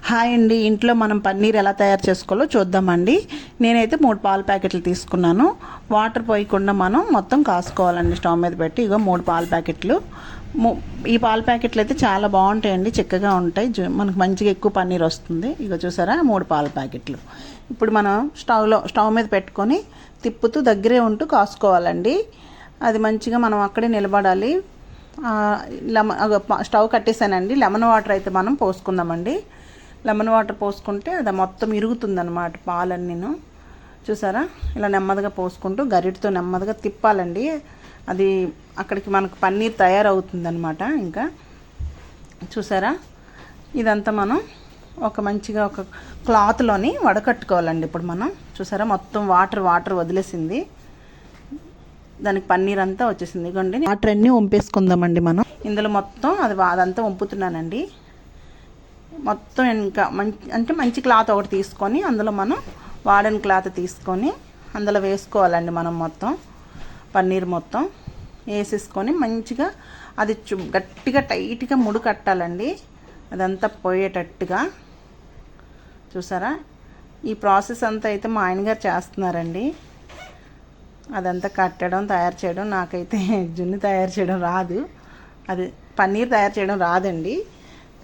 Hi అండి, ఇంట్లో మనం పన్నీర్ ఎలా తయారు చేసుకోవాలో చూద్దామండి. నేనైతే 3 పాల ప్యాకెట్లు తీసుకున్నాను. వాటర్ పోయకుండా మనం మొత్తం కాసుకోవాలండి స్టవ్ మీద పెట్టి. ఇగో 3 పాల ప్యాకెట్లు. ఈ పాల ప్యాకెట్లు అయితే చాలా బాగుంటాయండి, చిక్కగా ఉంటాయి, మనకు మంచిగా ఎక్కువ పన్నీర్ వస్తుంది. ఇగో చూసారా 3 పాల ప్యాకెట్లు. ఇప్పుడు మనం స్టవ్ మీద పెట్టుకొని తిప్పుతూ దగ్గరే ఉంటూ కాసుకోవాలండి. అది మంచిగా మనం అక్కడే నిలబడాలి. స్టవ్ కట్టేసానండి. లెమన్ వాటర్ అయితే మనం పోసుకుందామండి. లెమన్ వాటర్ పోసుకుంటే అది మొత్తం ఇరుగుతుందన్నమాట పాలన్నీను. చూసారా, ఇలా నెమ్మదిగా పోసుకుంటూ గరిటతో నెమ్మదిగా తిప్పాలండి. అది అక్కడికి మనకు పన్నీర్ తయారవుతుందన్నమాట. ఇంకా చూసారా, ఇదంతా మనం మంచిగా ఒక క్లాత్లోని వడకట్టుకోవాలండి. ఇప్పుడు మనం చూసారా మొత్తం వాటర్ వదిలేసింది, దానికి పన్నీర్ అంతా వచ్చేసింది. ఇదిగోండి, వాటర్ అన్నీ వంపేసుకుందామండి మనం ఇందులో మొత్తం. అదంతా వంపుతున్నానండి మొత్తం. ఇంకా మంచి క్లాత్ ఒకటి తీసుకొని అందులో మనం వాడని క్లాత్ తీసుకొని అందులో వేసుకోవాలండి. మనం మొత్తం పన్నీర్ మొత్తం వేసేసుకొని మంచిగా అది గట్టిగా టైట్గా ముడి కట్టాలండి, అదంతా పోయేటట్టుగా. చూసారా, ఈ ప్రాసెస్ అంతా అయితే మా ఆయనగారు చేస్తున్నారండి. అదంతా కట్టడం, తయారు చేయడం. నాకైతే జున్ను తయారు చేయడం రాదు, అది పన్నీర్ తయారు చేయడం రాదండి.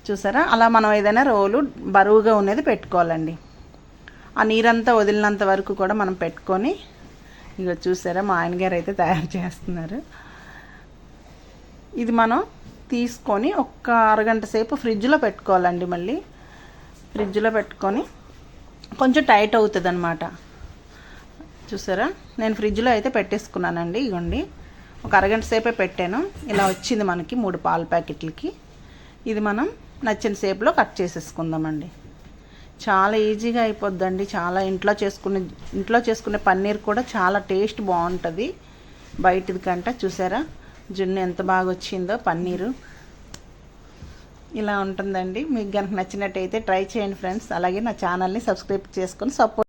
చూసారా, అలా మనం ఏదైనా రోలు బరువుగా ఉన్నది పెట్టుకోవాలండి. ఆ నీరంతా వదిలినంత వరకు కూడా మనం పెట్టుకొని, ఇక చూసారా మా ఆయనగారు అయితే తయారు చేస్తున్నారు. ఇది మనం తీసుకొని ఒక అరగంట సేపు ఫ్రిడ్జ్లో పెట్టుకోవాలండి. మళ్ళీ ఫ్రిడ్జ్లో పెట్టుకొని కొంచెం టైట్ అవుతుంది అన్నమాట. చూసారా, నేను ఫ్రిడ్జ్లో అయితే పెట్టేసుకున్నానండి. ఇగోండి, ఒక అరగంట సేపే పెట్టాను. ఇలా వచ్చింది మనకి 3 పాల ప్యాకెట్లకి. ఇది మనం నచ్చిన షేప్లో కట్ చేసేసుకుందామండి. చాలా ఈజీగా అయిపోద్దండి. చాలా ఇంట్లో చేసుకునే పన్నీర్ కూడా చాలా టేస్ట్ బాగుంటుంది బయటది కంటే. చూసారా జున్ను ఎంత బాగా వచ్చిందో పన్నీరు. ఇలా ఉంటుందండి. మీకు కనుక నచ్చినట్టయితే ట్రై చేయండి ఫ్రెండ్స్. అలాగే నా ఛానల్ని సబ్స్క్రైబ్ చేసుకొని సపోర్ట్